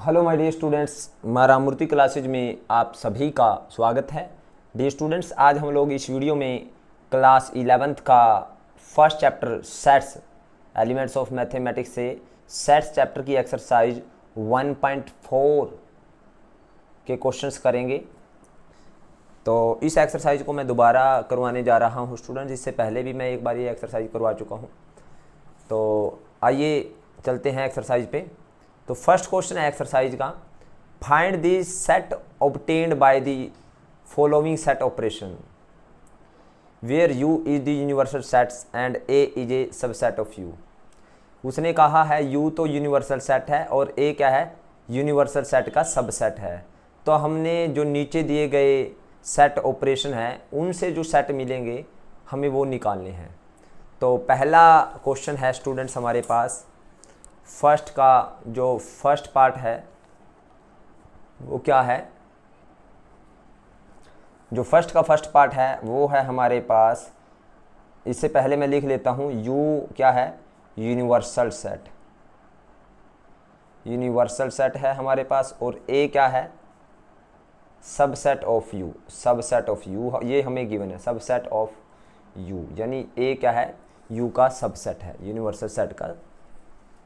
Hello my dear students, Rammurti classes में आप सभी का स्वागत है। डियर स्टूडेंट्स, आज हम लोग इस वीडियो में क्लास 11th का first chapter sets elements of mathematics से सेट्स चैप्टर की एक्सरसाइज 1.4 के क्वेश्चंस करेंगे। तो इस एक्सरसाइज को मैं दोबारा करवाने जा रहा हूँ स्टूडेंट्स। इससे पहले भी मैं एक बार ये एक्सरसाइज करवा चुका हूँ। तो आइए चलते हैं एक्सरसाइज पे। तो फर्स्ट क्वेश्चन है एक्सरसाइज का, find the set obtained by the following set operation where U is the universal sets and A is a subset of U. उसने कहा है यू तो यूनिवर्सल सेट है और ए क्या है, यूनिवर्सल सेट का सबसेट है। तो हमने जो नीचे दिए गए सेट ऑपरेशन है उनसे जो सेट मिलेंगे हमें वो निकालने हैं। तो पहला क्वेश्चन है स्टूडेंट्स हमारे पास, फर्स्ट का जो फर्स्ट पार्ट है वो क्या है, जो फर्स्ट का फर्स्ट पार्ट है वो है हमारे पास। इससे पहले मैं लिख लेता हूँ, यू क्या है, यूनिवर्सल सेट, यूनिवर्सल सेट है हमारे पास। और ए क्या है, subset of you, subset of you, ये हमें गिवन है, सबसेट ऑफ यू, यानी ए क्या है, यू का सबसेट है, यूनिवर्सल सेट का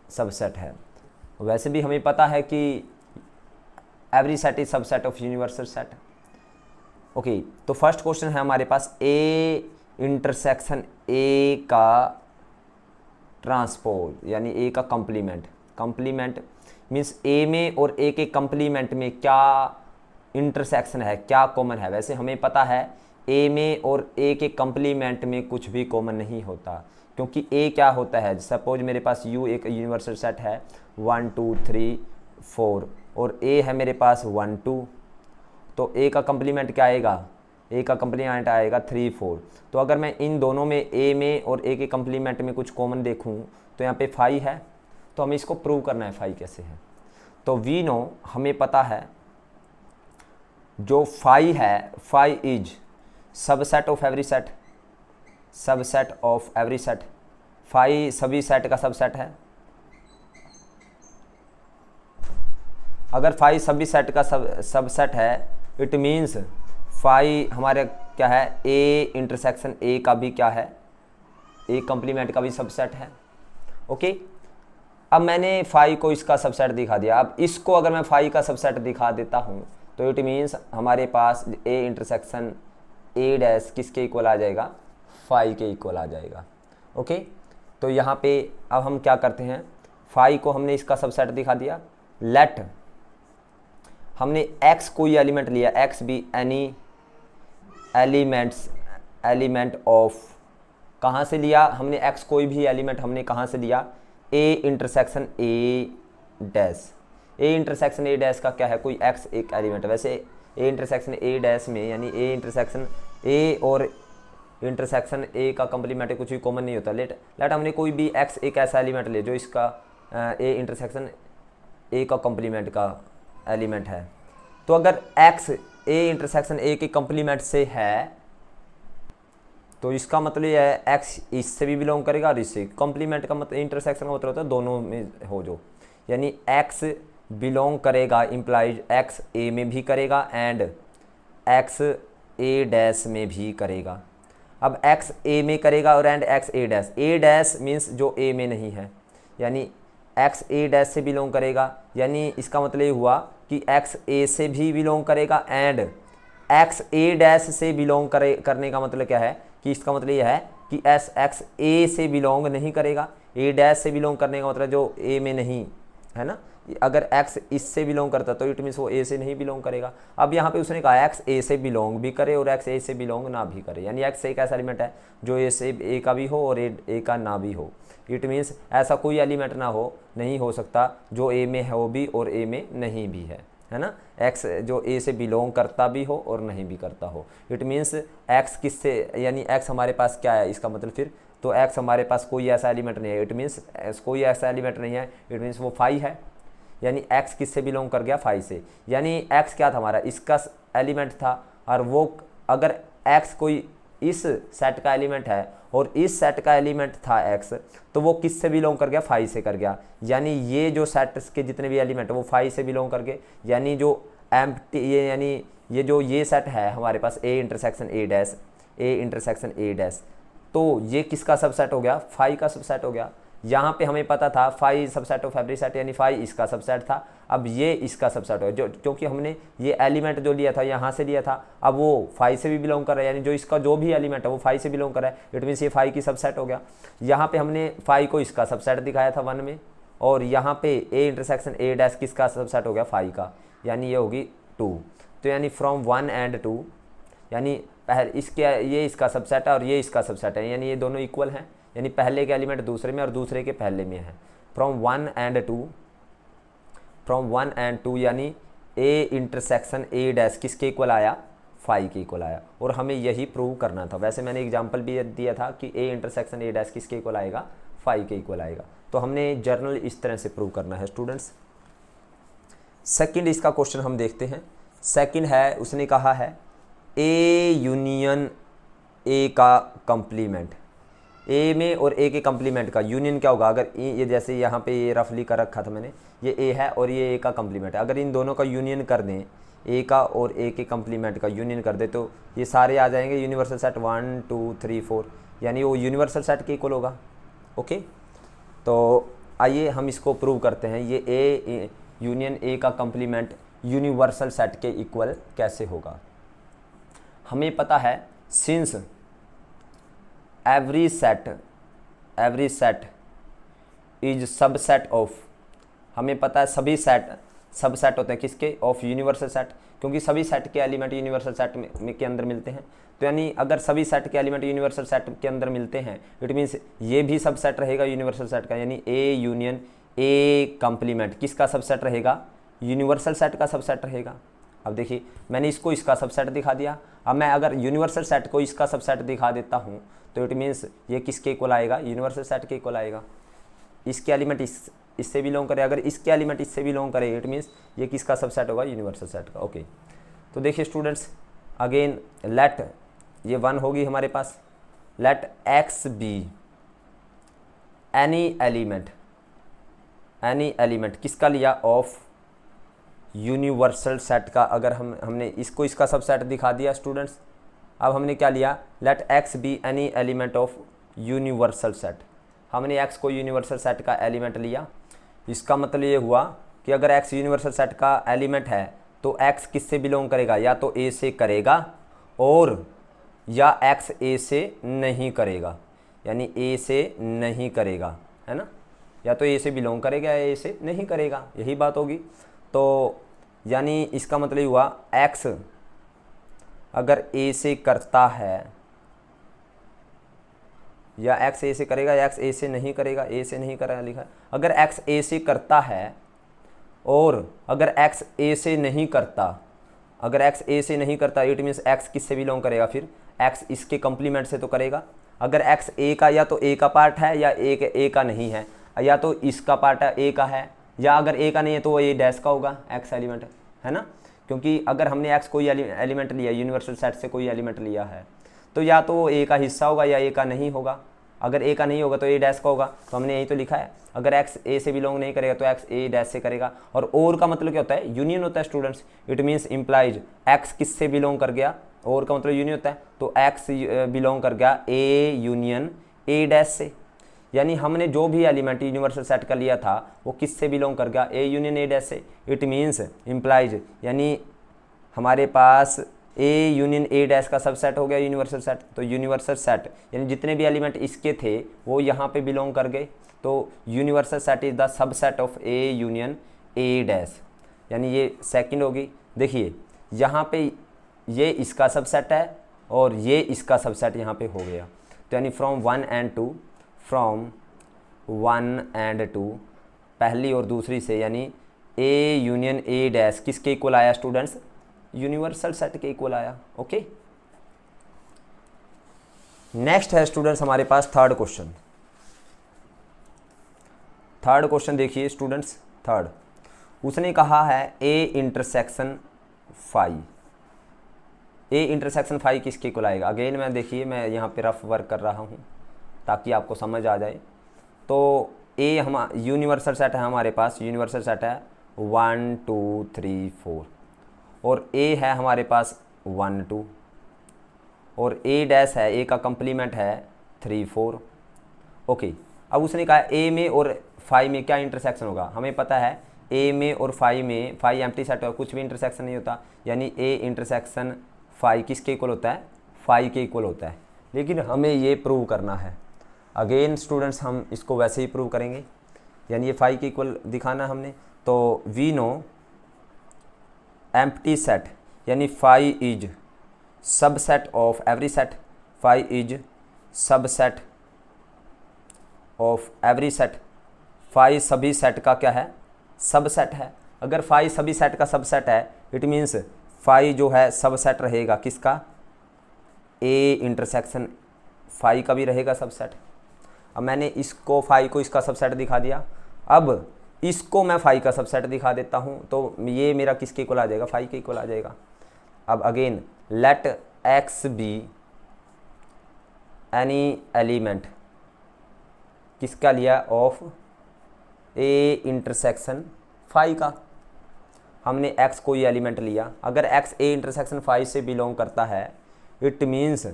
सबसेट है। वैसे भी हमें पता है कि every set is subset of universal set. Okay, तो फर्स्ट क्वेश्चन है हमारे पास, ए इंटरसेक्शन ए का ट्रांसपोज यानी ए का कंप्लीमेंट। कंप्लीमेंट मीन्स ए में और ए के कंप्लीमेंट में क्या इंटरसेक्शन है, क्या कॉमन है। वैसे हमें पता है ए में और ए के कंप्लीमेंट में कुछ भी कॉमन नहीं होता, क्योंकि ए क्या होता है, सपोज मेरे पास यू एक यूनिवर्सल सेट है 1 2 3 4 और ए है मेरे पास 1 2, तो ए का कंप्लीमेंट क्या आएगा, ए का कंप्लीमेंट आएगा 3 4। तो अगर मैं इन दोनों में ए में और ए के कंप्लीमेंट में कुछ कॉमन देखूं तो यहाँ पे 5 है। तो हमें इसको प्रूव करना है 5 कैसे है। तो वी नो, हमें पता है जो 5 है, 5 is subset of every set, subset of every set. 5 सभी सेट का सबसेट है। अगर 5 सभी सेट का सबसेट है, इट मीन्स 5 हमारे क्या है, ए इंटरसेक्शन ए का भी क्या है, ए कंप्लीमेंट का भी सबसेट है। ओके, अब मैंने 5 को इसका सबसेट दिखा दिया। अब इसको अगर मैं 5 का सबसेट दिखा देता हूँ तो इट मीन्स हमारे पास ए इंटरसेक्शन ए डैश किसके इक्वल आ जाएगा, 5 के इक्वल आ जाएगा। ओके, तो यहाँ पे अब हम क्या करते हैं, 5 को हमने इसका सबसेट दिखा दिया। लेट हमने x कोई एलिमेंट लिया, x भी एनी एलिमेंट ऑफ, कहाँ से लिया हमने x कोई भी एलिमेंट हमने कहाँ से लिया, a intersection a dash. a intersection a dash का क्या है, कोई x एक एलिमेंट है। वैसे a इंटरसेक्शन a डैश में यानी a इंटरसेक्शन a और इंटरसेक्शन ए का कंप्लीमेंट कुछ भी कॉमन नहीं होता। लेट हमने कोई भी एक्स एक ऐसा एलिमेंट ले जो इसका ए इंटरसेक्शन ए का कंप्लीमेंट का एलिमेंट है। तो अगर एक्स ए इंटरसेक्शन ए के कंप्लीमेंट से है तो इसका मतलब यह है एक्स इससे भी बिलोंग करेगा और इससे। कंप्लीमेंट का मतलब इंटरसेक्शन का मतलब होता है दोनों में हो जो, यानी एक्स बिलोंग करेगा इम्प्लाइज एक्स ए में भी करेगा एंड एक्स ए डैश में भी करेगा। अब x a में करेगा और and x a dash means जो a में नहीं है, यानी x a डैश से बिलोंग करेगा, यानी इसका मतलब ये हुआ कि x a से भी बिलोंग करेगा एंड x a डैश से बिलोंग करने का मतलब क्या है कि इसका मतलब यह है कि x a से बिलोंग नहीं करेगा। a डैश से बिलोंग करने का मतलब जो a में नहीं है ना, अगर x इससे बिलोंग करता तो इट मीन्स वो a से नहीं बिलोंग करेगा। अब यहाँ पे उसने कहा x a से बिलोंग भी करे और x a से बिलोंग ना भी करे, यानी x एक ऐसा एलिमेंट है जो a से a का भी हो और a का ना भी हो। इट मीन्स ऐसा कोई एलिमेंट ना हो, नहीं हो सकता जो a में हो भी और a में नहीं भी है ना। x जो a से बिलोंग करता भी हो और नहीं भी करता हो। इट मीन्स x किससे, यानी x हमारे पास क्या है, इसका मतलब फिर तो x हमारे पास कोई ऐसा एलिमेंट नहीं है। इट मीन्स कोई ऐसा एलिमेंट नहीं है, इट मीन्स वो 5 है, यानी x किससे बिलोंग कर गया, 5 से। यानी x क्या था हमारा, इसका एलिमेंट था, और वो अगर x कोई इस सेट का एलिमेंट है और इस सेट का एलिमेंट था x, तो वो किस से बिलोंग कर गया, फाई से कर गया। यानी ये जो सेट के जितने भी एलिमेंट है वो फाई से बिलोंग कर गए। यानी जो एम्प्टी यानी ये जो ये सेट है हमारे पास A intersection A dash, A intersection A dash, तो ये किसका सबसेट हो गया, फाई का सबसेट हो गया। यहाँ पे हमें पता था phi subset of every set, यानी फाई इसका सबसेट था। अब ये इसका सबसेट हो, जो क्योंकि हमने ये एलिमेंट जो लिया था यहाँ से लिया था, अब वो फाई से भी बिलोंग कर रहा है, यानी जो इसका जो भी एलिमेंट है वो फाई से बिलोंग कर रहा है। इट मीन्स ये फाई की सबसेट हो गया। यहाँ पे हमने फाई को इसका सबसेट दिखाया था 1 में, और यहाँ पे A इंटरसेक्शन A डैश किसका सबसेट हो गया, फाई का, यानी ये होगी 2। तो यानी फ्रॉम 1 and 2, यानी पहले इसके ये इसका सबसेट है और ये इसका सबसेट है, यानी ये दोनों इक्वल हैं, यानी पहले के एलिमेंट दूसरे में और दूसरे के पहले में है। फ्रॉम 1 and 2 यानी A इंटरसेक्शन A डैश किसके इक्वल आया, फाई के इक्वल आया। और हमें यही प्रूव करना था। वैसे मैंने एग्जांपल भी दिया था कि A इंटरसेक्शन A डैश किसके इक्वल आएगा, फाई के इक्वल आएगा। तो हमने जर्नल इस तरह से प्रूव करना है स्टूडेंट्स। सेकंड इसका क्वेश्चन हम देखते हैं। सेकंड है, उसने कहा है A यूनियन A का कंप्लीमेंट, A में और A के कंप्लीमेंट का यूनियन क्या होगा। अगर ये जैसे यहाँ पे ये रफली कर रखा था मैंने, ये A है और ये A का कंप्लीमेंट है, अगर इन दोनों का यूनियन कर दें, A का और A के कंप्लीमेंट का यूनियन कर दे, तो ये सारे आ जाएंगे यूनिवर्सल सेट 1 2 3 4, यानी वो यूनिवर्सल सेट के इक्वल होगा। ओके, तो आइए हम इसको प्रूव करते हैं। ये A यूनियन A का कंप्लीमेंट यूनिवर्सल सेट के इक्वल कैसे होगा। हमें पता है since every set is subset of, हमें पता है सभी सेट सबसेट होते हैं किसके, ऑफ यूनिवर्सल सेट, क्योंकि सभी सेट के एलिमेंट यूनिवर्सल सेट में के अंदर मिलते हैं। तो यानी अगर सभी सेट के एलिमेंट यूनिवर्सल सेट के अंदर मिलते हैं, इट मीन्स ये भी सबसेट रहेगा यूनिवर्सल सेट का, यानी A यूनियन A कंप्लीमेंट किसका सबसेट रहेगा, यूनिवर्सल सेट का सबसेट रहेगा। अब देखिए मैंने इसको इसका सबसेट दिखा दिया। अब मैं अगर यूनिवर्सल सेट को इसका सबसेट दिखा देता हूँ, तो इट मीन्स ये किसके इक्वल आएगा, यूनिवर्सल सेट के इक्वल आएगा। इसके एलिमेंट इससे बिलोंग करे, अगर इसके एलिमेंट इससे बिलोंग करे, इट मीन्स ये किसका सबसेट होगा, यूनिवर्सल सेट का। ओके, तो देखिए स्टूडेंट्स, अगेन लेट ये 1 होगी हमारे पास, let X be any element किसका लिया, ऑफ यूनिवर्सल सेट का। अगर हमने इसको इसका सबसेट दिखा दिया स्टूडेंट्स, अब हमने क्या लिया, let X be any element of universal set. हमने X को यूनिवर्सल सेट का एलिमेंट लिया। इसका मतलब ये हुआ कि अगर X यूनिवर्सल सेट का एलिमेंट है तो X किससे बिलोंग करेगा, या तो A से करेगा और या X A से नहीं करेगा, यानी A से नहीं करेगा, है ना, या तो A से बिलोंग करेगा या A से नहीं करेगा, यही बात होगी। तो यानी इसका मतलब हुआ X अगर A से करता है, या X A से करेगा या X A से नहीं करेगा, A से नहीं करेगा लिखा है। अगर X A से करता है और अगर X A से नहीं करता, अगर X A से नहीं करता, इट मीन्स X किससे बिलोंग करेगा, फिर X इसके कंप्लीमेंट से तो करेगा। अगर X A का या तो A का पार्ट है या A का नहीं है, या तो इसका पार्ट है A का है, या अगर A का नहीं है तो वो A डैश का होगा, X एलिमेंट, है ना। क्योंकि अगर हमने X कोई एलिमेंट लिया, यूनिवर्सल सेट से कोई एलिमेंट लिया है, तो या तो वो A का हिस्सा होगा या A का नहीं होगा। अगर A का नहीं होगा तो A डैश का होगा, तो हमने यही तो लिखा है। अगर X A से बिलोंग नहीं करेगा तो X A डैश से करेगा। और का मतलब क्या होता है, यूनियन होता है students. It means implies X किससे बिलोंग कर गया, और का मतलब यूनियन होता है, तो X बिलोंग कर गया A यूनियन A डैश से। यानी हमने जो भी एलिमेंट यूनिवर्सल सेट का लिया था वो किससे बिलोंग कर गया, A यूनियन A डैश से। इट मीन्स इम्प्लाइज, यानी हमारे पास A यूनियन A डैश का सबसेट हो गया यूनिवर्सल सेट। तो यूनिवर्सल सेट यानी जितने भी एलिमेंट इसके थे वो यहाँ पे बिलोंग कर गए। तो universal set is the subset of A union A dash, यानी ये सेकंड होगी। देखिए यहाँ पे ये इसका सबसेट है और ये इसका सबसेट यहाँ पे हो गया। तो यानी फ्रॉम 1 and 2, फ्रॉम 1 and 2 पहली और दूसरी से, यानी A यूनियन A डैश किसके इक्वल आया स्टूडेंट्स, यूनिवर्सल सेट के इक्वल आया। ओके, नेक्स्ट है स्टूडेंट्स हमारे पास थर्ड क्वेश्चन। थर्ड क्वेश्चन देखिए स्टूडेंट्स, थर्ड उसने कहा है A intersection phi, A intersection phi किसके इक्वल आएगा। अगेन मैं देखिए मैं यहाँ पे रफ वर्क कर रहा हूँ। ताकि आपको समझ आ जाए। तो ए हम यूनिवर्सल सेट है हमारे पास, यूनिवर्सल सेट है 1 2 3 4 और ए है हमारे पास 1 2 और ए डैश है, ए का कंप्लीमेंट है 3 4। ओके, अब उसने कहा ए में और फाई में क्या इंटरसेक्शन होगा। हमें पता है ए में और फाई में, फाई एम्प्टी सेट है, कुछ भी इंटरसेक्शन नहीं होता, यानी ए इंटरसेक्शन फाई किसके इक्वल होता है, फाई के इक्वल होता है। लेकिन हमें ये प्रूव करना है। अगेन स्टूडेंट्स हम इसको वैसे ही प्रूव करेंगे, यानी ये फाई के इक्वल दिखाना हमने। तो वी नो एम्प्टी सेट यानी phi is subset of every set, phi is subset of every set, phi सभी सेट का क्या है, सबसेट है। अगर फाई सभी सेट का सबसेट है इट मीन्स फाई जो है सबसेट रहेगा किसका, ए इंटरसेक्शन फाई का भी रहेगा सबसेट। अब मैंने इसको फाई को इसका सबसेट दिखा दिया, अब इसको मैं फाई का सबसेट दिखा देता हूँ, तो ये मेरा किसके इक्वल आ जाएगा, फाई के इक्वल आ जाएगा। अब again late X be any element किसका लिया, ऑफ ए इंटरसेक्शन फाई का। हमने x कोई एलिमेंट लिया, अगर x ए इंटरसेक्शन फाई से बिलोंग करता है इट मीन्स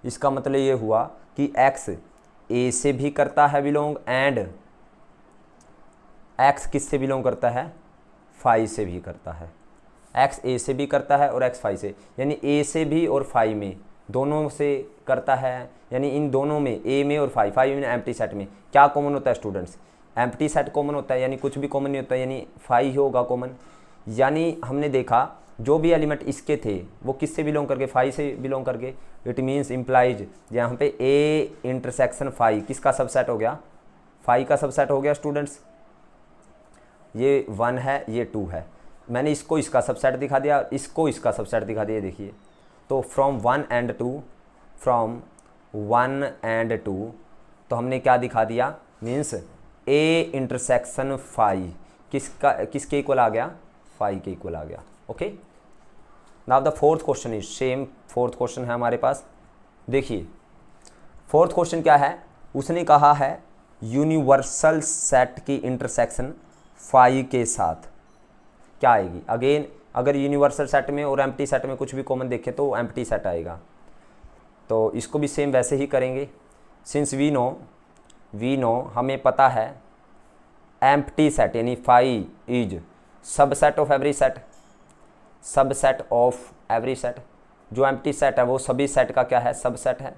इसका मतलब ये हुआ कि x ए से भी करता है बिलोंग एंड x किससे बिलोंग करता है, फाई से भी करता है। x ए से भी करता है और x फाई से, यानी ए से भी और फाई में दोनों से करता है, यानी इन दोनों में ए में और फाई, फाई में एम्प्टी सेट में क्या कॉमन होता है स्टूडेंट्स, एम्प्टी सेट कॉमन होता है, यानी कुछ भी कॉमन नहीं होता, यानी फाई ही होगा कॉमन। यानी हमने देखा जो भी एलिमेंट इसके थे वो किससे बिलोंग करके, फाई से बिलोंग करके। इट मीन्स इम्प्लाइज यहाँ पे ए इंटरसेक्शन फाई किसका सबसेट हो गया, फाई का सबसेट हो गया स्टूडेंट्स। ये 1 है, ये 2 है, मैंने इसको इसका सबसेट दिखा दिया, इसको इसका सबसेट दिखा दिया। देखिए तो फ्रॉम 1 एंड 2, फ्रॉम 1 एंड 2 तो हमने क्या दिखा दिया, मीन्स ए इंटरसेक्शन फाई किसके इक्वल आ गया, फाई के इक्वल आ गया। Okay, now the fourth question is same, fourth question है हमारे पास। देखिए फोर्थ क्वेश्चन क्या है, उसने कहा है यूनिवर्सल सेट की इंटरसेक्शन फाई के साथ क्या आएगी। अगेन अगर यूनिवर्सल सेट में और एम्प्टी सेट में कुछ भी कॉमन देखे तो एम्प्टी सेट आएगा, तो इसको भी सेम वैसे ही करेंगे। सिंस वी नो हमें पता है एम्प्टी सेट यानी phi is subset of every set, subset of every set. जो एम्प्टी सेट है वो सभी सेट का क्या है, सबसेट है।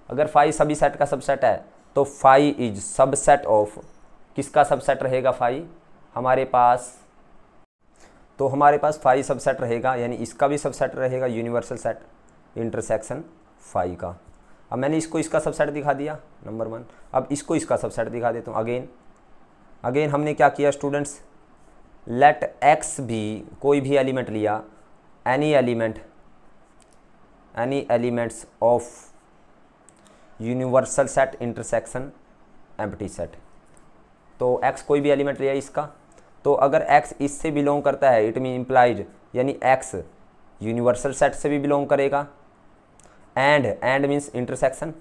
अगर फाई सभी सेट का सबसेट है तो फाई इज सबसेट ऑफ किसका सबसेट रहेगा, फाई हमारे पास, तो हमारे पास फाई सबसेट रहेगा, यानी इसका भी सबसेट रहेगा यूनिवर्सल सेट इंटरसेक्शन फाई का। अब मैंने इसको इसका सबसेट दिखा दिया नंबर 1, अब इसको इसका सबसेट दिखा देता हूँ। अगेन हमने क्या किया स्टूडेंट्स, लेट एक्स भी कोई भी एलिमेंट लिया, any elements of universal set intersection empty set. तो x कोई भी एलिमेंट लिया इसका, तो अगर x इससे बिलोंग करता है इट मीन इम्प्लाइज, यानी x यूनिवर्सल सेट से भी बिलोंग करेगा एंड मीन्स इंटरसेक्शन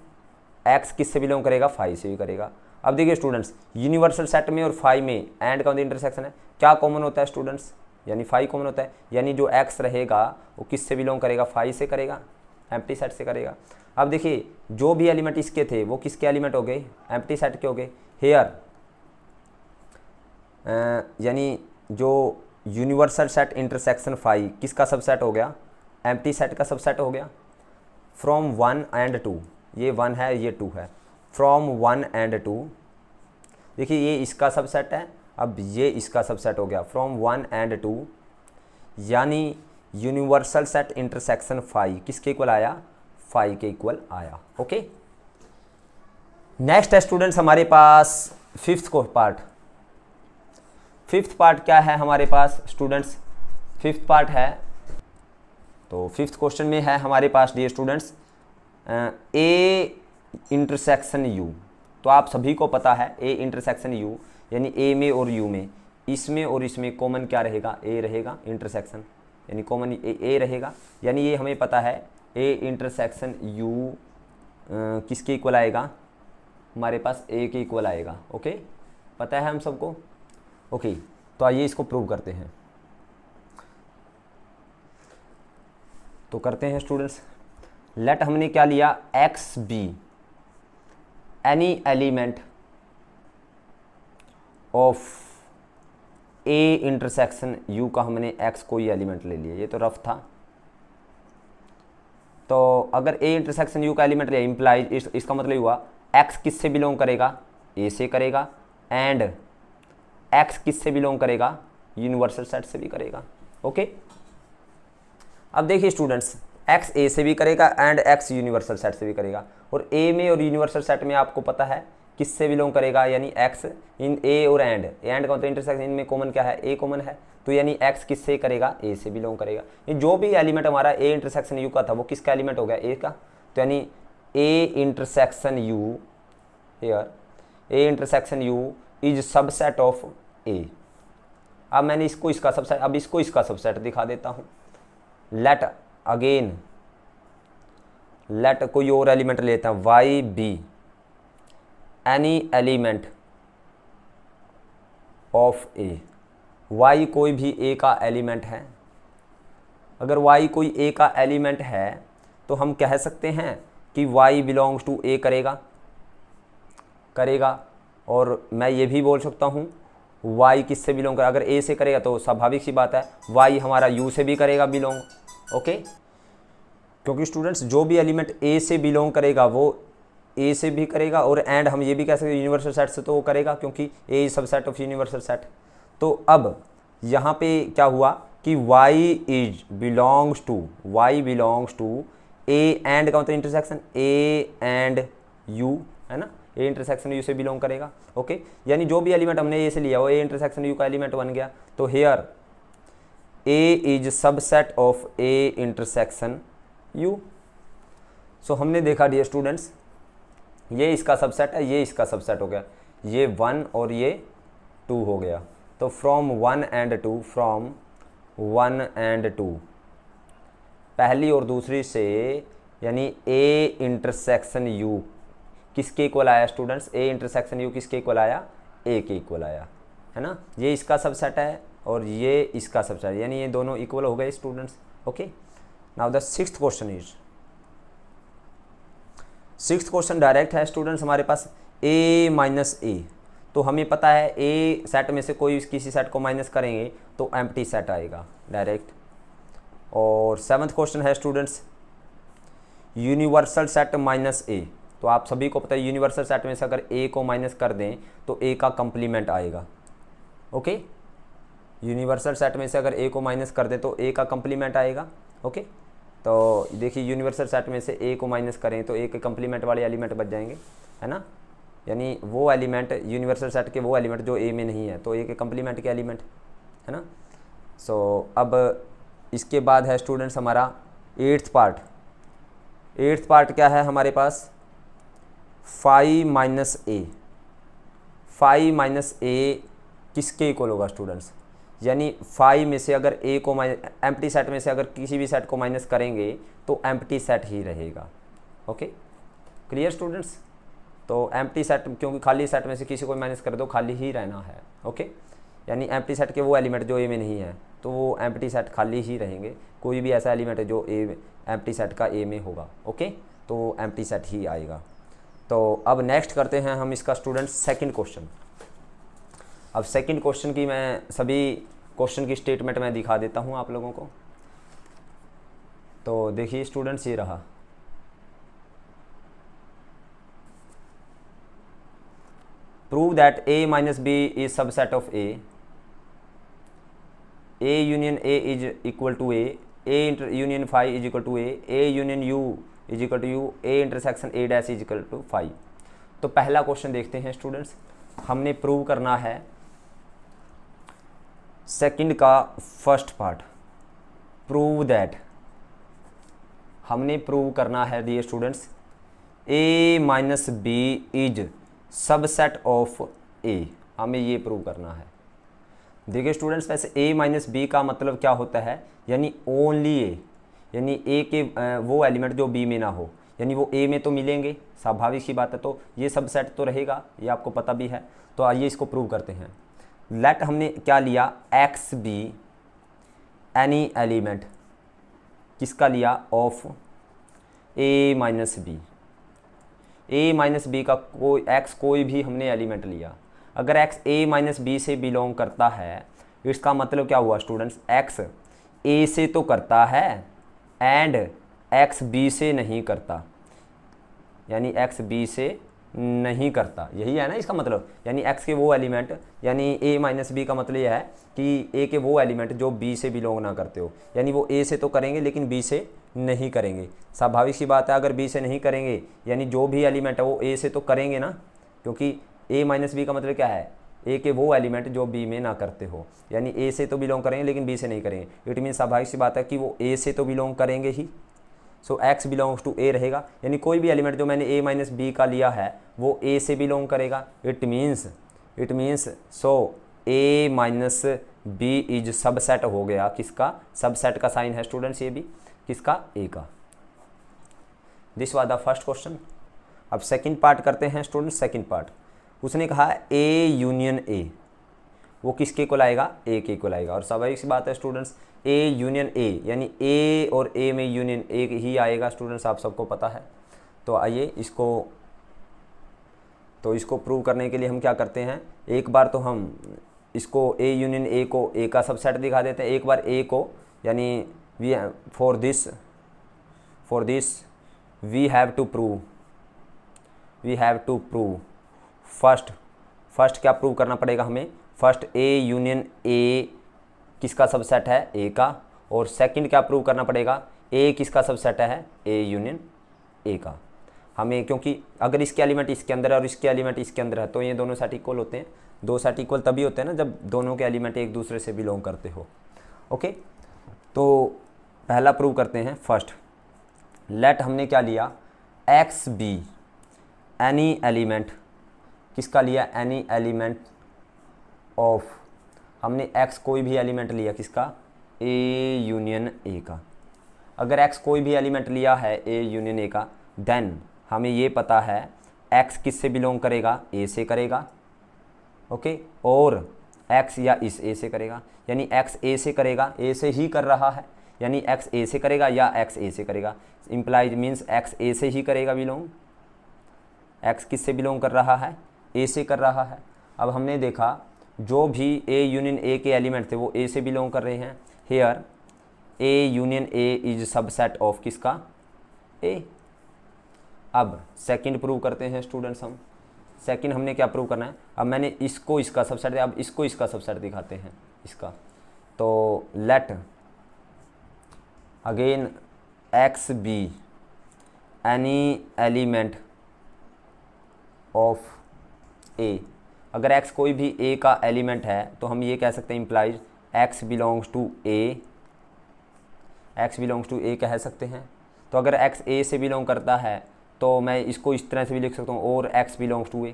x किससे बिलोंग करेगा, फाई से भी करेगा। अब देखिए स्टूडेंट्स यूनिवर्सल सेट में और फाई में एंड का इंटरसेक्शन है, क्या कॉमन होता है स्टूडेंट्स, यानी फाई कॉमन होता है, यानी जो x रहेगा वो किससे बिलोंग करेगा, फाई से करेगा, एम्प्टी सेट से करेगा। अब देखिए जो भी एलिमेंट इसके थे वो किसके एलिमेंट हो गए, एम्प्टी सेट के हो गए। हेयर यानी जो यूनिवर्सल सेट इंटरसेक्शन फाई किसका सबसेट हो गया, एम्प्टी सेट का सबसेट हो गया। फ्रॉम 1 एंड 2, ये 1 है ये 2 है, फ्रॉम 1 एंड 2 देखिए ये इसका सबसेट है, अब ये इसका सबसेट हो गया फ्रॉम 1 एंड 2, यानी यूनिवर्सल सेट इंटरसेक्शन फाई किसके इक्वल आया, फाई के इक्वल आया। ओके, नेक्स्ट है स्टूडेंट्स हमारे पास फिफ्थ को पार्ट। फिफ्थ पार्ट क्या है हमारे पास स्टूडेंट्स, फिफ्थ पार्ट है, तो फिफ्थ क्वेश्चन में है हमारे पास dear students a intersection U. तो आप सभी को पता है ए इंटरसेक्शन यू यानी ए में और यू में, इसमें और इसमें कॉमन क्या रहेगा, ए रहेगा इंटरसेक्शन, यानी कॉमन ए रहेगा, यानी ये हमें पता है ए इंटरसेक्शन यू किसके इक्वल आएगा, हमारे पास ए के इक्वल आएगा। ओके, पता है हम सबको। ओके, तो आइए इसको प्रूव करते हैं। तो करते हैं स्टूडेंट्स। लेट हमने क्या लिया, x be any element of A intersection U का हमने एक्स कोई एलिमेंट ले लिया। ये तो रफ था। तो अगर ए इंटरसेक्शन यू का एलिमेंट लिया इम्प्लाइज इसका मतलब हुआ एक्स किससे बिलोंग करेगा, ए से करेगा, एंड एक्स किससे बिलोंग करेगा, यूनिवर्सल सेट से भी करेगा। ओके, अब देखिए स्टूडेंट्स, एक्स ए से भी करेगा एंड एक्स यूनिवर्सल सेट से भी करेगा। और ए में और यूनिवर्सल सेट में आपको पता है किससे बिलोंग करेगा, यानी एक्स इन ए और एंड का मतलब इंटरसेक्शन, इनमें कॉमन क्या है, ए कॉमन है। तो यानी एक्स किससे करेगा, ए से बिलोंग करेगा। ये जो भी एलिमेंट हमारा ए इंटरसेक्शन यू का था वो किसका एलिमेंट हो गया, ए का। तो यानी A intersection U here, A intersection U is subset of A. अब मैंने इसको इसका सबसेट, अब इसको इसका सबसेट दिखा देता हूँ। लेट अगेन, लेट कोई और एलिमेंट लेता हैं, Y be any element of A. Y कोई भी ए का एलिमेंट है। अगर वाई कोई ए का एलिमेंट है तो हम कह सकते हैं कि वाई बिलोंग्स टू ए करेगा। और मैं ये भी बोल सकता हूँ वाई किससे बिलोंग करेगा, अगर ए से करेगा तो स्वाभाविक सी बात है वाई हमारा यू से भी करेगा बिलोंग। ओके, क्योंकि स्टूडेंट्स जो भी एलिमेंट ए से बिलोंग करेगा वो ए से भी करेगा, और एंड हम ये भी कह सकते हैं यूनिवर्सल सेट से तो वो करेगा, क्योंकि A is subset of universal set. तो अब यहाँ पे क्या हुआ कि y belongs to A and का मतलब इंटरसेक्शन ए एंड यू है ना, ए इंटरसेक्शन यू से बिलोंग करेगा। ओके, यानी जो भी एलिमेंट हमने ए से लिया वो ए इंटरसेक्शन यू का एलिमेंट बन गया। तो here A is subset of A intersection U. So हमने देखा डियर स्टूडेंट्स, ये इसका सबसेट है, ये इसका सबसेट हो गया, ये 1 और ये 2 हो गया। तो फ्रॉम 1 एंड 2, फ्रॉम 1 एंड 2 पहली और दूसरी से, यानी ए इंटरसेक्शन यू किसके इक्वल आया स्टूडेंट्स, ए इंटरसेक्शन यू किसके इक्वल आया, ए के इक्वल आया, है ना। ये इसका सबसेट है और ये इसका सबसेट है, यानी ये दोनों इक्वल हो गए students. Okay, now the sixth question is, sixth question direct है स्टूडेंट्स हमारे पास, ए माइनस ए। तो हमें पता है ए सेट में से कोई किसी सेट को माइनस करेंगे तो एम्प्टी सेट आएगा डायरेक्ट। और सेवन्थ क्वेश्चन है स्टूडेंट्स, यूनिवर्सल सेट माइनस ए। तो आप सभी को पता है यूनिवर्सल सेट में से अगर ए को माइनस कर दें तो ए का कंप्लीमेंट आएगा। ओके, यूनिवर्सल सेट में से अगर ए को माइनस कर दें तो ए का कंप्लीमेंट आएगा। ओके, तो देखिए यूनिवर्सल सेट में से ए को माइनस करें तो ए के कंप्लीमेंट वाले एलिमेंट बच जाएंगे, है ना। यानी वो एलिमेंट यूनिवर्सल सेट के वो एलिमेंट जो ए में नहीं है तो ए के कंप्लीमेंट के एलिमेंट, है ना। सो अब इसके बाद है स्टूडेंट्स हमारा एट्थ पार्ट। एट्थ पार्ट क्या है हमारे पास, 5 माइनस ए। 5 माइनस ए किसके इक्वल होगा स्टूडेंट्स, यानी 5 में से अगर ए को एम्प्टी सेट में से अगर किसी भी सेट को माइनस करेंगे तो एम्प्टी सेट ही रहेगा। Okay, clear students. तो एम्प्टी सेट, क्योंकि खाली सेट में से किसी को माइनस कर दो खाली ही रहना है। ओके, यानी एम्प्टी सेट के वो एलिमेंट जो ए में नहीं है तो वो एम्प्टी सेट खाली ही रहेंगे। कोई भी ऐसा एलिमेंट है जो ए एम्प्टी सेट का ए में होगा, ओके, तो एम्प्टी सेट ही आएगा। तो अब नेक्स्ट करते हैं हम इसका स्टूडेंट्स सेकंड क्वेश्चन। अब सेकंड क्वेश्चन की मैं सभी क्वेश्चन की स्टेटमेंट मैं दिखा देता हूँ आप लोगों को। तो देखिए स्टूडेंट्स, ये रहा, prove that A minus B is subset of A union A is equal to A union phi is equal to A union U is equal to U, A intersection A dash is equal to phi. तो पहला question देखते हैं students, हमने prove करना है second का first part, prove that. हमने prove करना है dear students, A minus B is subset of A, हमें ये प्रूव करना है। देखिए स्टूडेंट्स, वैसे ए माइनस बी का मतलब क्या होता है, यानी ओनली ए, यानी ए के वो एलिमेंट जो बी में ना हो, यानी वो ए में तो मिलेंगे, स्वाभाविक सी बात है, तो ये सबसेट तो रहेगा, ये आपको पता भी है। तो आइए इसको प्रूव करते हैं। लेट हमने क्या लिया, एक्स बी एनी एलिमेंट, किसका लिया, of A minus B. A minus B का कोई एक्स कोई भी हमने एलिमेंट लिया, अगर एक्स ए माइनस बी से बिलोंग करता है, इसका मतलब क्या हुआ स्टूडेंट्स, एक्स ए से तो करता है एंड एक्स बी से नहीं करता, यानी एक्स बी से नहीं करता, यही है ना इसका मतलब। यानी एक्स के वो एलिमेंट, यानी ए माइनस बी का मतलब यह है कि ए के वो एलिमेंट जो बी से बिलोंग ना करते हो, यानी वो ए से तो करेंगे लेकिन बी से नहीं करेंगे। स्वाभाविक सी बात है, अगर बी से नहीं करेंगे यानी जो भी एलिमेंट है वो ए से तो करेंगे ना, क्योंकि ए माइनस बी का मतलब क्या है, ए के वो एलिमेंट जो बी में ना करते हो, यानी ए से तो बिलोंग करेंगे लेकिन बी से नहीं करेंगे। इट मीन स्वाभाविक सी बात है कि वो ए से तो बिलोंग करेंगे ही, सो एक्स बिलोंग्स टू ए रहेगा, यानी कोई भी एलिमेंट जो मैंने ए माइनस बी का लिया है वो ए से बिलोंग करेगा। It means so A minus B is subset हो गया, किसका, सबसेट का साइन है स्टूडेंट्स ये भी, किसका, ए का। This was the first question. अब सेकंड पार्ट करते हैं स्टूडेंट्स। सेकंड पार्ट उसने कहा ए यूनियन ए, वो किसके को लाएगा, ए के को लाएगा। और स्वाभाविक सी बात है स्टूडेंट्स, ए यूनियन ए यानी ए और ए में यूनियन ए ही आएगा स्टूडेंट्स, आप सबको पता है। तो आइए इसको प्रूव करने के लिए हम क्या करते हैं, एक बार तो हम इसको ए यूनियन ए को ए का सबसेट दिखा देते हैं, एक बार ए को, यानी we for this we have to prove first क्या प्रूव करना पड़ेगा हमें, फर्स्ट ए यूनियन ए किसका सबसेट है, ए का, और सेकंड क्या प्रूव करना पड़ेगा, ए किसका सबसेट है, ए यूनियन ए का। हमें, क्योंकि अगर इसके एलिमेंट इसके अंदर है और इसके एलिमेंट इसके अंदर है तो ये दोनों सेट इक्वल होते हैं। दो सेट इक्वल तभी होते हैं ना जब दोनों के एलिमेंट एक दूसरे से बिलोंग करते हो। ओके, तो पहला प्रूव करते हैं फर्स्ट। लेट हमने क्या लिया, एक्स बी एनी एलिमेंट, किसका लिया, एनी एलिमेंट ऑफ, हमने x कोई भी एलिमेंट लिया, किसका, ए यूनियन ए का। अगर x कोई भी एलिमेंट लिया है ए यूनियन ए का, देन हमें ये पता है x किस से बिलोंग करेगा, ए से करेगा। ओके, और x या इस ए से करेगा, यानी x ए से करेगा, ए से ही कर रहा है, यानी x ए से करेगा या x ए से करेगा, इम्प्लाइज मीन्स x ए से ही करेगा बिलोंग। x किस से बिलोंग कर रहा है, ए से कर रहा है। अब हमने देखा जो भी ए यूनियन ए के एलिमेंट थे वो ए से बिलोंग कर रहे हैं। Here A union A is subset of किसका, ए। अब सेकंड प्रूव करते हैं स्टूडेंट्स हम। सेकंड हमने क्या प्रूव करना है, अब मैंने इसको इसका सबसेट दिया, अब इसको इसका सबसेट दिखाते हैं इसका। तो let again X be any element of A. अगर x कोई भी a का एलिमेंट है तो हम ये कह सकते हैं implies x belongs to a कह सकते हैं। तो अगर x a से बिलोंग करता है तो मैं इसको इस तरह से भी लिख सकता हूँ, और x बिलोंग्स टू a।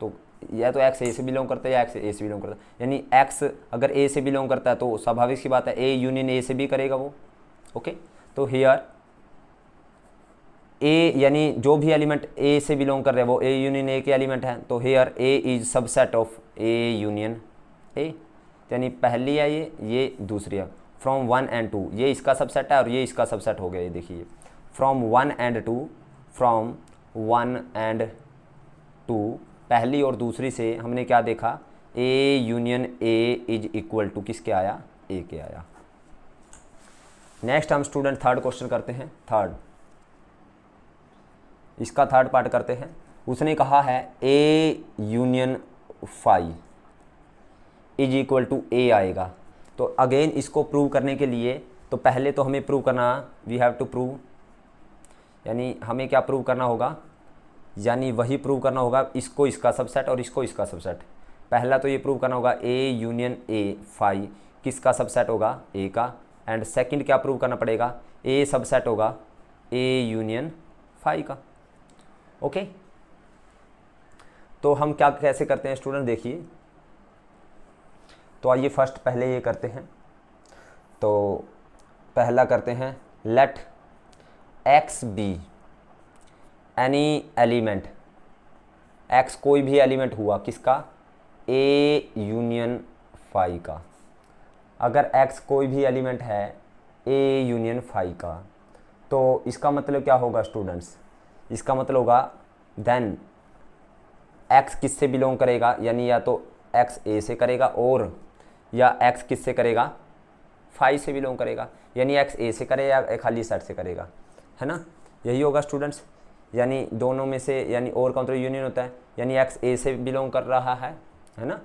तो या तो x a से बिलोंग करता है या x a से बिलोंग करता है, यानी x अगर a से बिलोंग करता है तो स्वाभाविक सी बात है a यूनियन a से भी करेगा वो। ओके, तो हियर ए यानी जो भी एलिमेंट ए से बिलोंग कर रहे हैं वो ए यूनियन ए के एलिमेंट हैं। तो here A is subset of A union A, यानी पहली है ये दूसरी है। फ्रॉम 1 and 2 ये इसका सबसेट है और ये इसका सबसेट हो गया, ये देखिए फ्रॉम 1 and 2 पहली और दूसरी से हमने क्या देखा, A union A is equal to किसके आया, ए के आया। नेक्स्ट हम स्टूडेंट थर्ड क्वेश्चन करते हैं। इसका थर्ड पार्ट करते हैं। उसने कहा है A union phi is equal to A आएगा। तो अगेन इसको प्रूव करने के लिए तो पहले तो हमें प्रूव करना, वी हैव टू प्रूव, यानी हमें क्या प्रूव करना होगा, यानी वही प्रूव करना होगा इसको इसका सबसेट और इसको इसका सबसेट। पहला तो ये प्रूव करना होगा ए यूनियन ए फाई किसका सबसेट होगा, ए का। एंड सेकंड क्या प्रूव करना पड़ेगा, ए सबसेट होगा ए यूनियन फाई का। ओके, तो हम क्या कैसे करते हैं स्टूडेंट, देखिए। तो आइए फर्स्ट पहले ये करते हैं। तो पहला करते हैं let X be any element, X कोई भी एलिमेंट हुआ किसका, ए यूनियन फाई का। अगर एक्स कोई भी एलिमेंट है ए यूनियन फाई का, तो इसका मतलब क्या होगा स्टूडेंट्स, इसका मतलब होगा देन एक्स किससे बिलोंग करेगा, यानी या तो एक्स ए से करेगा और या एक्स किससे करेगा, फाई से बिलोंग करेगा, यानी एक्स ए से करे या खाली सेट से करेगा, है ना, यही होगा स्टूडेंट्स। यानी दोनों में से, यानी और काउंटर यूनियन होता है, यानी एक्स ए से बिलोंग कर रहा है ना,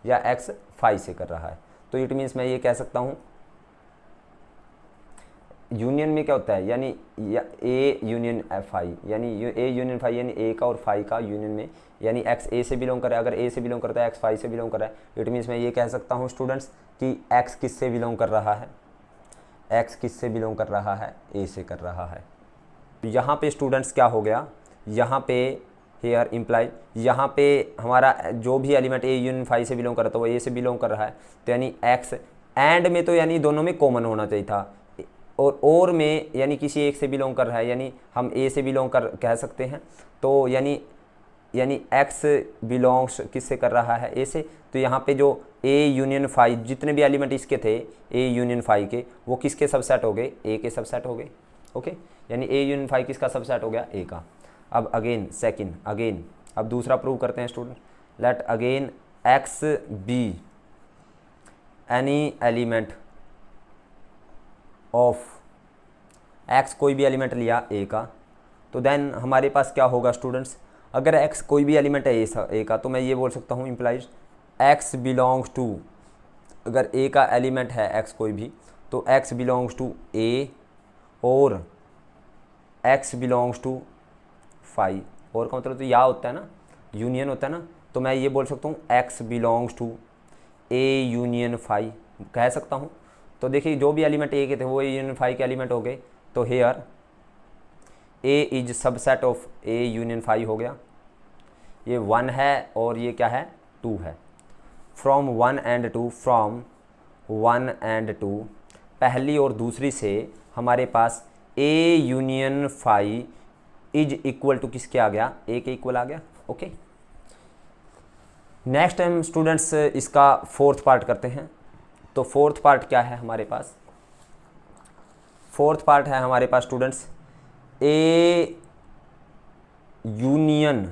या एक्स फाई से कर रहा है। तो इट मीन्स मैं ये कह सकता हूँ यूनियन में क्या होता है, यानी ए यूनियन फाई, यानी ए यूनियन फाई यानी ए का और फाई का यूनियन में, यानी एक्स ए से बिलोंग करे, अगर ए से बिलोंग करता है एक्स फाई से बिलोंग कर रहा है, इट मीन्स मैं ये कह सकता हूँ स्टूडेंट्स कि एक्स किससे बिलोंग कर रहा है, एक्स किससे बिलोंग कर रहा है, ए से कर रहा है। तो यहाँ पे स्टूडेंट्स क्या हो गया, यहाँ पे हेयर इम्प्लाई, यहाँ पे हमारा जो भी एलिमेंट ए यूनियन फाई से बिलोंग कर रहा था वो ए से बिलोंग कर रहा है, तो यानी एक्स एंड में तो यानी दोनों में कॉमन होना चाहिए था, और में यानी किसी एक से बिलोंग कर रहा है, यानी हम ए से बिलोंग कर कह सकते हैं, तो यानी एक्स बिलोंग्स किससे कर रहा है, ए से। तो यहाँ पे जो ए यूनियन फाई जितने भी एलिमेंट इसके थे ए यूनियन फाई के, वो किसके सबसेट हो गए, ए के सबसेट हो गए। ओके, यानी ए यूनियन फाई किसका सबसेट हो गया, ए का। अब अगेन सेकंड, अगेन अब दूसरा प्रूव करते हैं student. Let again X be any element of, X कोई भी एलिमेंट लिया ए का, तो देन हमारे पास क्या होगा स्टूडेंट्स, अगर एक्स कोई भी एलिमेंट है ए का, तो मैं ये बोल सकता हूँ इम्प्लाइज एक्स बिलोंग्स टू, अगर ए का एलिमेंट है एक्स कोई भी, तो एक्स बिलोंग्स टू ए और एक्स बिलोंग्स टू फाई, और का मतलब तो या होता है ना, यूनियन होता है ना, तो मैं ये बोल सकता हूँ X belongs to A union phi कह सकता हूँ। तो देखिए जो भी एलिमेंट ए के थे वो ए यूनियन फाई के एलिमेंट हो गए, तो here A is subset of A union phi हो गया, ये 1 है और ये क्या है 2 है। फ्रॉम 1 एंड 2, फ्रॉम 1 एंड 2, पहली और दूसरी से हमारे पास A union phi is equal to किसके आ गया, ए के इक्वल आ गया। ओके, नेक्स्ट टाइम स्टूडेंट्स इसका फोर्थ पार्ट करते हैं। तो फोर्थ पार्ट क्या है हमारे पास, फोर्थ पार्ट है हमारे पास students A union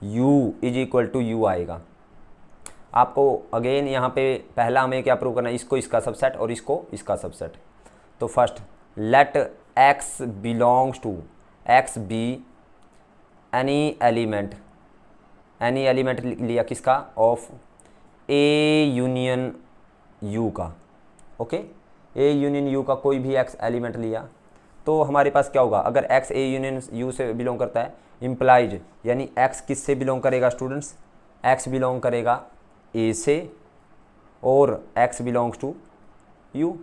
U is equal to U आएगा। आपको अगेन यहाँ पे पहला हमें क्या प्रूव करना है, इसको इसका सबसेट और इसको इसका सबसेट। तो first let X belongs to, X be any element, any element लिया किसका, ऑफ ए यूनियन यू का। ओके, ए यूनियन यू का कोई भी एक्स एलिमेंट लिया, तो हमारे पास क्या होगा, अगर एक्स ए यूनियन यू से बिलोंग करता है, इम्प्लाइज यानी एक्स किस से बिलोंग करेगा स्टूडेंट्स, एक्स बिलोंग करेगा ए से और एक्स बिलोंग्स टू यू।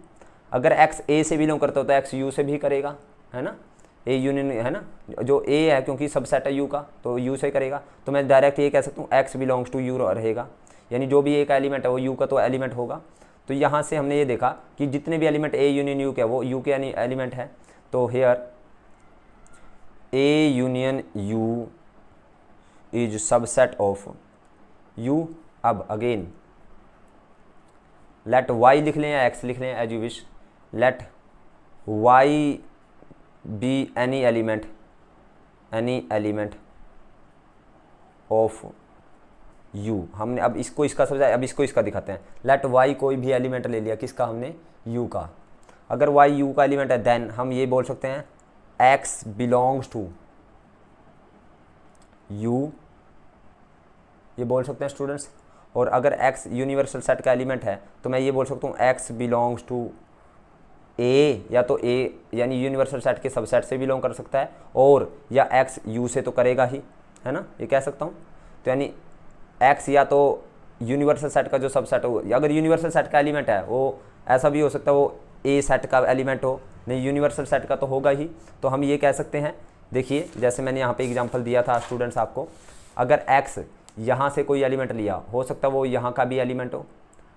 अगर एक्स ए से बिलोंग करता होता है एक्स यू से भी करेगा, है ना, ए यूनियन है ना, जो ए है क्योंकि सबसेट है यू का तो यू से करेगा। तो मैं डायरेक्ट ये कह सकता हूँ एक्स बिलोंग्स टू यू रहेगा, यानी जो भी ए का एलिमेंट है वो यू का तो एलिमेंट होगा। तो यहाँ से हमने ये देखा कि जितने भी एलिमेंट ए यूनियन यू के वो यू के एलिमेंट है। तो here A union U is subset of U. अब अगेन लेट वाई लिख लें या एक्स लिख लें as you wish, let Y be any element of U. हमने अब इसको इसका समझा, अब इसको इसका दिखाते हैं। लेट वाई कोई भी एलिमेंट ले लिया किसका हमने, यू का। अगर वाई यू का एलिमेंट है देन हम ये बोल सकते हैं एक्स बिलोंग्स टू यू, ये बोल सकते हैं स्टूडेंट्स। और अगर एक्स यूनिवर्सल सेट का एलिमेंट है तो मैं ये बोल सकता हूँ एक्स बिलोंग्स टू ए, या तो ए यानी यूनिवर्सल सेट के सबसेट से बिलोंग कर सकता है, और या एक्स यू से तो करेगा ही, है ना, ये कह सकता हूँ। तो यानी एक्स या तो यूनिवर्सल सेट का जो सबसेट हो, या अगर यूनिवर्सल सेट का एलिमेंट है वो ऐसा भी हो सकता है वो ए सेट का एलिमेंट हो, नहीं यूनिवर्सल सेट का तो होगा ही। तो हम ये कह सकते हैं, देखिए जैसे मैंने यहाँ पे एग्जांपल दिया था स्टूडेंट्स आपको, अगर एक्स यहाँ से कोई एलिमेंट लिया, हो सकता है वो यहाँ का भी एलिमेंट हो,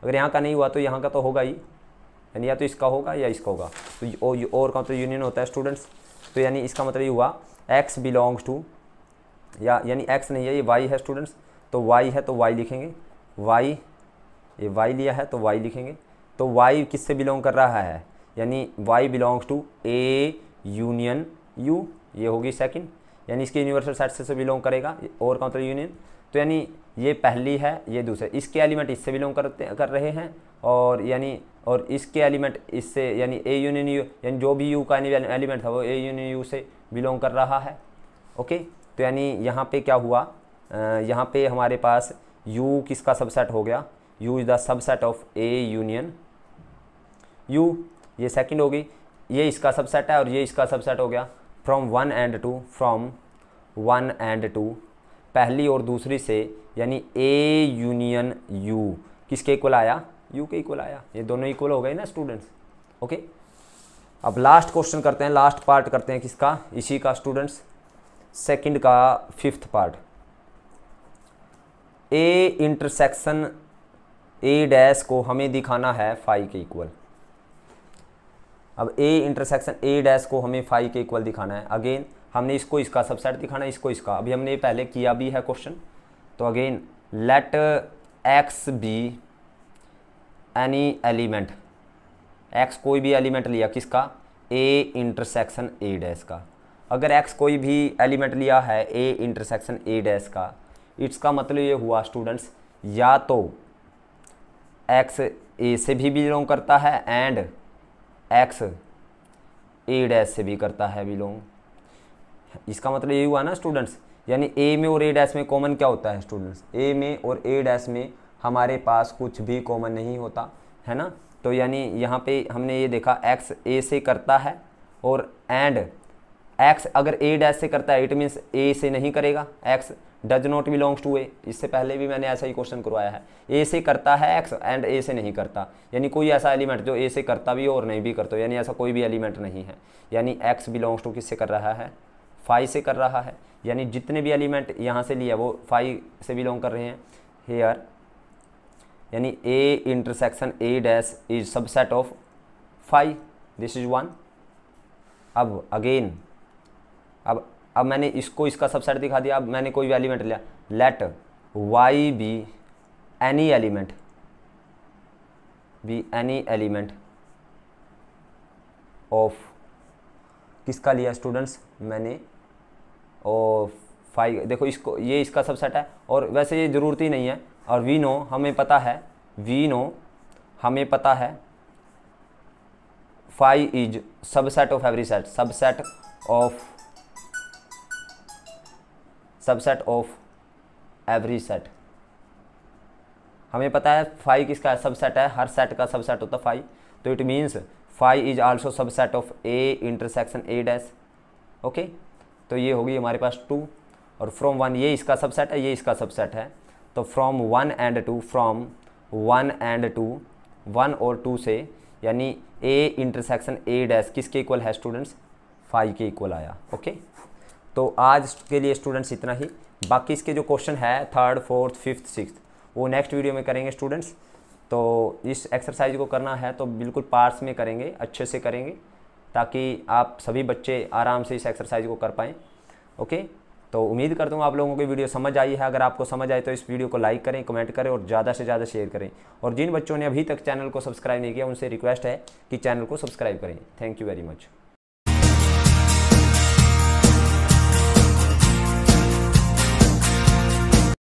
अगर यहाँ का नहीं हुआ तो यहाँ का तो होगा ही, यानी या तो इसका होगा या इसका होगा। तो और का तो यूनियन होता है स्टूडेंट्स। तो यानी इसका मतलब ये हुआ x बिलोंग्स टू, या यानी x नहीं है ये y है स्टूडेंट्स, तो y है तो y लिखेंगे, y, ये y लिया है तो y लिखेंगे। तो y किससे बिलोंग कर रहा है, यानी y belongs to A union U, ये होगी सेकंड, यानी इसके यूनिवर्सल सेट से बिलोंग करेगा और काउंटर यूनियन। तो यानी ये पहली है, ये दूसरे, इसके एलिमेंट इससे बिलोंग कर रहे हैं, और यानी और इसके एलिमेंट इससे, यानी A यूनियन U, यानी जो भी U का एलिमेंट था वो A यूनियन U से बिलोंग कर रहा है। ओके, तो यानी यहाँ पे क्या हुआ, यहाँ पे हमारे पास U किसका सबसेट हो गया, U is the subset of A union U, ये सेकंड हो गई, ये इसका सबसेट है और ये इसका सबसेट हो गया। फ्रॉम 1 and 2, फ्रॉम 1 and 2, पहली और दूसरी से, यानी A यूनियन U किसके इक्वल आया, U के इक्वल आया, ये दोनों इक्वल हो गए ना स्टूडेंट्स। ओके, अब लास्ट क्वेश्चन करते हैं, लास्ट पार्ट करते हैं किसका, इसी का स्टूडेंट्स, सेकंड का 5th part. A intersection A dash को हमें दिखाना है फाई के इक्वल। अब A इंटरसेक्शन A डैश को हमें फाई के इक्वल दिखाना है। अगेन हमने इसको इसका सबसेट दिखाना है, इसको इसका, अभी हमने पहले किया भी है क्वेश्चन। तो again let x be any element, x कोई भी एलिमेंट लिया किसका, A इंटरसेक्शन A डैश का। अगर x कोई भी एलिमेंट लिया है A इंटरसेक्शन A डैश का, इसका मतलब ये हुआ स्टूडेंट्स, या तो x A से भी बिलोंग करता है एंड x A डैश से भी करता है बिलोंग। इसका मतलब ये हुआ ना स्टूडेंट्स, यानी A में और A डैश में कॉमन क्या होता है स्टूडेंट्स, A में और A डैश में हमारे पास कुछ भी कॉमन नहीं होता है ना। तो यानी यहाँ पे हमने ये देखा x A से करता है, और एंड x अगर A डैश से करता है इट मीन्स A से नहीं करेगा, x does not belongs to A। इससे पहले भी मैंने ऐसा ही क्वेश्चन करवाया है, A से करता है x एंड A से नहीं करता, यानी कोई ऐसा एलिमेंट जो A से करता भी हो और नहीं भी करता, यानी ऐसा कोई भी एलिमेंट नहीं है। यानी x बिलोंग्स टू किससे कर रहा है, फाई से कर रहा है, यानी जितने भी एलिमेंट यहाँ से लिया वो फाई से बिलोंग कर रहे हैं हेयर, यानी A intersection A dash is subset of phi, this is 1। अब अगेन अब मैंने इसको इसका सबसेट दिखा दिया। अब मैंने कोई भी एलिमेंट लिया, let y be any element, be any element of, किसका लिया स्टूडेंट्स मैंने, और फाइव, देखो इसको, ये इसका सबसेट है, और वैसे ये ज़रूरत ही नहीं है, और वी नो हमें पता है, वी नो हमें पता है five is subset of every set, subset of every set. हमें पता है फाइव किसका सबसेट है, हर सेट का सबसेट होता है फाइव, तो it means five is also subset of A intersection A dash. Okay, तो ये होगी हमारे पास 2, और फ्रॉम 1 ये इसका सबसेट है, ये इसका सबसेट है, तो फ्रॉम 1 and 2, फ्रॉम 1 and 2, 1 और 2 से, यानी A इंटरसेक्शन A डैश किसके इक्वल है स्टूडेंट्स, 5 के इक्वल आया। ओके, तो आज के लिए स्टूडेंट्स इतना ही, बाकी इसके जो क्वेश्चन है 3rd 4th 5th 6th वो नेक्स्ट वीडियो में करेंगे स्टूडेंट्स। तो इस एक्सरसाइज को करना है तो बिल्कुल पार्ट्स में करेंगे, अच्छे से करेंगे, ताकि आप सभी बच्चे आराम से इस एक्सरसाइज को कर पाएँ। ओके, तो उम्मीद करता हूँ आप लोगों को वीडियो समझ आई है। अगर आपको समझ आए तो इस वीडियो को लाइक करें, कमेंट करें और ज़्यादा से ज़्यादा शेयर करें। और जिन बच्चों ने अभी तक चैनल को सब्सक्राइब नहीं किया उनसे रिक्वेस्ट है कि चैनल को सब्सक्राइब करें। Thank you very much.